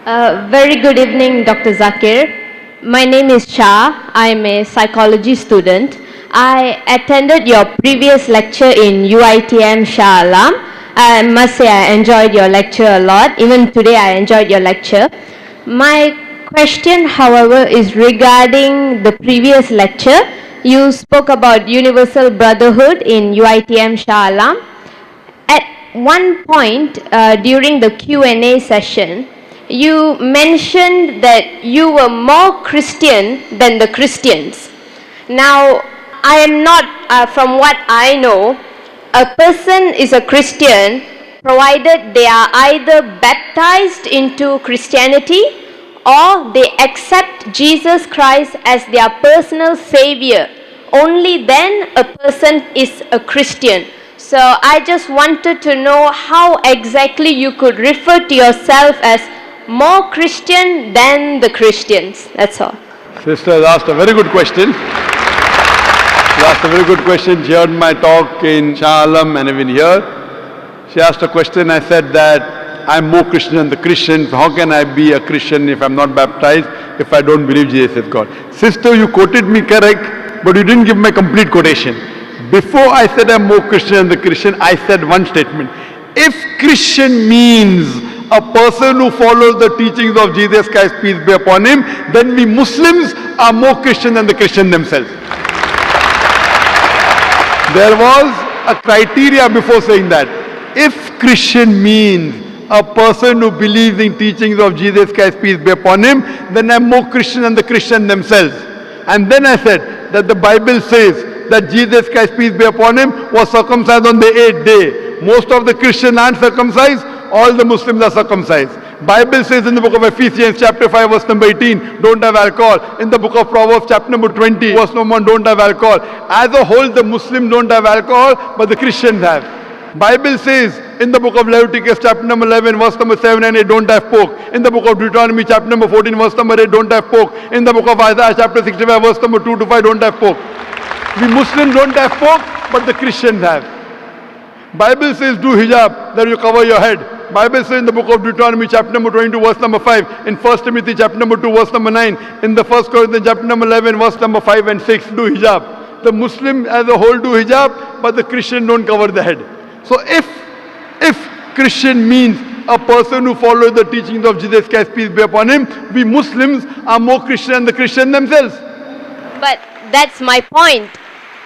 Very good evening, Dr. Zakir. My name is Shah. I am a psychology student. I attended your previous lecture in UITM Shah Alam. I must say I enjoyed your lecture a lot. Even today I enjoyed your lecture. My question, however, is regarding the previous lecture. You spoke about universal brotherhood in UITM Shah Alam. At one point during the Q&A session, you mentioned that you were more Christian than the Christians. Now, I am not, from what I know, a person is a Christian provided they are either baptized into Christianity or they accept Jesus Christ as their personal savior. Only then a person is a Christian. So I just wanted to know how exactly you could refer to yourself as more Christian than the Christians. That's all. Sister has asked a very good question. She asked a very good question. She heard my talk in Shah Alam and even here. She asked a question. I said that I'm more Christian than the Christians. How can I be a Christian if I'm not baptized, if I don't believe Jesus is God? Sister, you quoted me correct, but you didn't give my complete quotation. Before I said I'm more Christian than the Christian, I said one statement. If Christian means a person who follows the teachings of Jesus Christ, peace be upon him, then we Muslims are more Christian than the Christians themselves. There was a criteria before saying that. If Christian means a person who believes in teachings of Jesus Christ, peace be upon him, then I'm more Christian than the Christians themselves. And then I said that the Bible says that Jesus Christ, peace be upon him, was circumcised on the 8th day. Most of the Christians aren't circumcised, all the Muslims are circumcised. Bible says in the book of Ephesians chapter 5 verse number 18, don't have alcohol. In the book of Proverbs chapter number 20 verse number 1, don't have alcohol. As a whole, the Muslims don't have alcohol, but the Christians have. Bible says in the book of Leviticus chapter number 11 verse number 7 and 8, don't have pork. In the book of Deuteronomy chapter number 14 verse number 8, don't have pork. In the book of Isaiah chapter 65 verse number 2 to 5, don't have pork. We Muslims don't have pork, but the Christians have. Bible says do hijab, that you cover your head. Bible says in the book of Deuteronomy chapter number 22 verse number 5, in 1 Timothy chapter number 2 verse number 9, in the 1 Corinthians chapter number 11 verse number 5 and 6, do hijab. The Muslim as a whole do hijab, but the Christian don't cover the head. So if Christian means a person who follows the teachings of Jesus Christ, peace be upon him, we Muslims are more Christian than the Christians themselves. But that's my point.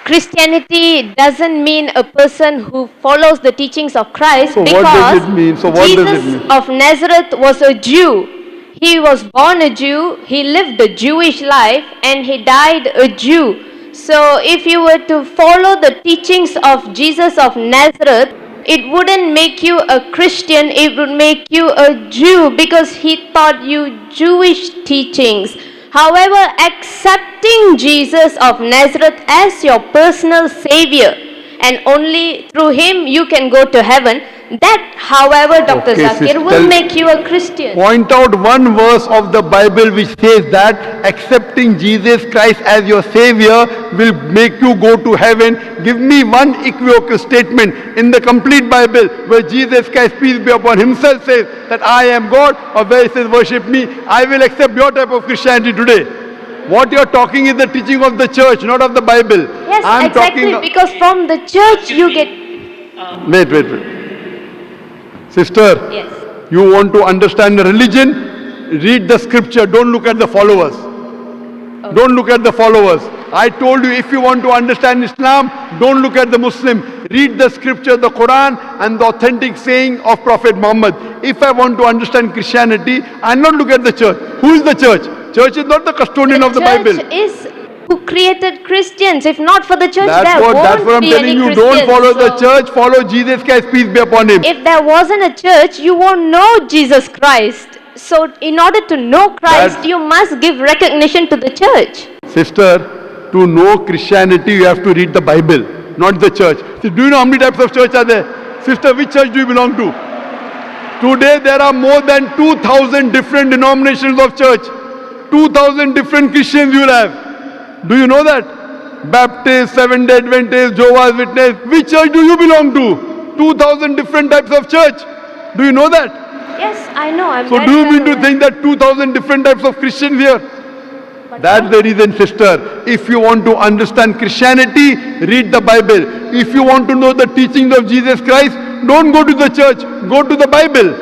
Christianity doesn't mean a person who follows the teachings of Christ, so because what does it mean? So what Jesus does it mean? of Nazareth was a Jew. He was born a Jew, he lived a Jewish life, and he died a Jew. So if you were to follow the teachings of Jesus of Nazareth, it wouldn't make you a Christian, it would make you a Jew, because he taught you Jewish teachings. However, accepting Jesus of Nazareth as your personal savior, and only through him you can go to heaven, that, however, Dr. Zakir, will make you a Christian. Point out one verse of the Bible which says that accepting Jesus Christ as your savior will make you go to heaven. Give me one equivocal statement in the complete Bible where Jesus Christ, peace be upon himself, says that I am God, or where he says worship me. I will accept your type of Christianity today. What you are talking is the teaching of the church, not of the Bible. Yes, exactly, because from the church you get... Wait. Sister, yes. You want to understand the religion? Read the scripture, don't look at the followers. Okay. Don't look at the followers. I told you, if you want to understand Islam, don't look at the Muslim. Read the scripture, the Quran, and the authentic saying of Prophet Muhammad. If I want to understand Christianity, I'll not look at the church. Who is the church? Church is not the custodian of the Bible. Church is who created Christians. If not for the church, that's what I'm telling you. Don't follow the church, follow Jesus Christ, peace be upon him. If there wasn't a church, you won't know Jesus Christ. So in order to know Christ, you must give recognition to the church. Sister, to know Christianity, you have to read the Bible, not the church. So do you know how many types of church are there? Sister, which church do you belong to? Today there are more than 2,000 different denominations of church. 2,000 different Christians you will have. Do you know that? Baptist, Seventh-day Adventist, Jehovah's Witness. Which church do you belong to? 2,000 different types of church. Do you know that? Yes, I know. I'm So very do you well mean to aware. think that 2,000 different types of Christians here? That's the reason, sister. If you want to understand Christianity, read the Bible. If you want to know the teachings of Jesus Christ, don't go to the church, go to the Bible.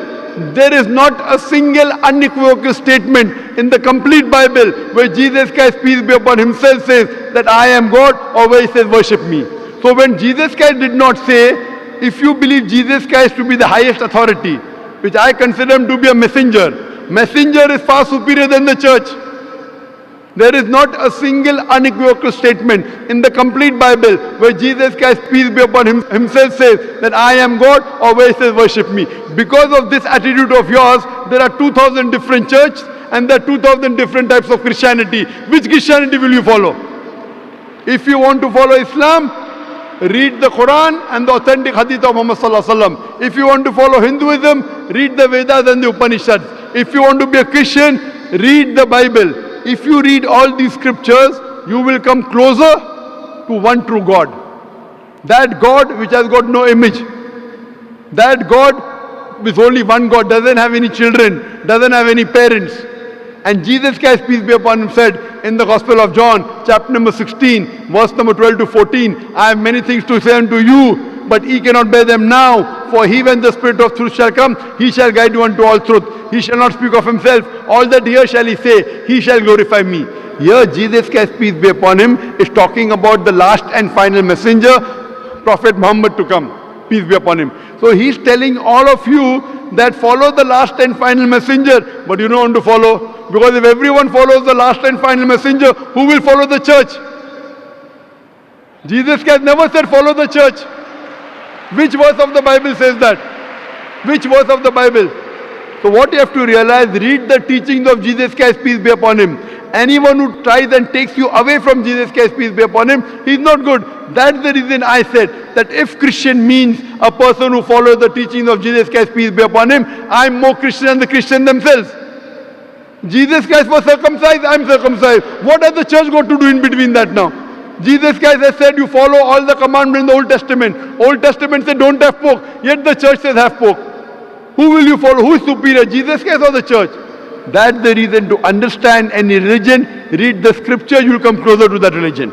There is not a single unequivocal statement in the complete Bible where Jesus Christ, peace be upon himself, says that I am God, or where he says worship me. So when Jesus Christ did not say, if you believe Jesus Christ to be the highest authority, which I consider him to be a messenger, messenger is far superior than the church. There is not a single unequivocal statement in the complete Bible where Jesus Christ, peace be upon him, himself says that I am God, or where he says worship me. Because of this attitude of yours, there are 2,000 different churches and there are 2,000 different types of Christianity. Which Christianity will you follow? If you want to follow Islam, read the Quran and the authentic hadith of Muhammad sallallahu alaihi wasallam. If you want to follow Hinduism, read the Vedas and the Upanishads. If you want to be a Christian, read the Bible. If you read all these scriptures, you will come closer to one true God. That God which has got no image. That God with only one God, doesn't have any children, doesn't have any parents. And Jesus Christ, peace be upon him, said in the Gospel of John, chapter number 16, verse number 12 to 14, I have many things to say unto you, but ye cannot bear them now. For he, when the Spirit of truth shall come, he shall guide you unto all truth. He shall not speak of himself. All that here shall he say, he shall glorify me. Here Jesus Christ, peace be upon him, is talking about the last and final messenger, Prophet Muhammad to come. Peace be upon him. So he's telling all of you that follow the last and final messenger, but you don't want to follow. Because if everyone follows the last and final messenger, who will follow the church? Jesus Christ never said follow the church. Which verse of the Bible says that? Which verse of the Bible? So what you have to realize, read the teachings of Jesus Christ, peace be upon him. Anyone who tries and takes you away from Jesus Christ, peace be upon him, he's not good. That's the reason I said that if Christian means a person who follows the teachings of Jesus Christ, peace be upon him, I'm more Christian than the Christian themselves. Jesus Christ was circumcised, I'm circumcised. What has the church got to do in between that now? Jesus Christ has said you follow all the commandments in the Old Testament. Old Testament said don't have pork, yet the church says have pork. Who will you follow? Who is superior, Jesus Christ or the church? That's the reason to understand any religion, read the scripture, you will come closer to that religion.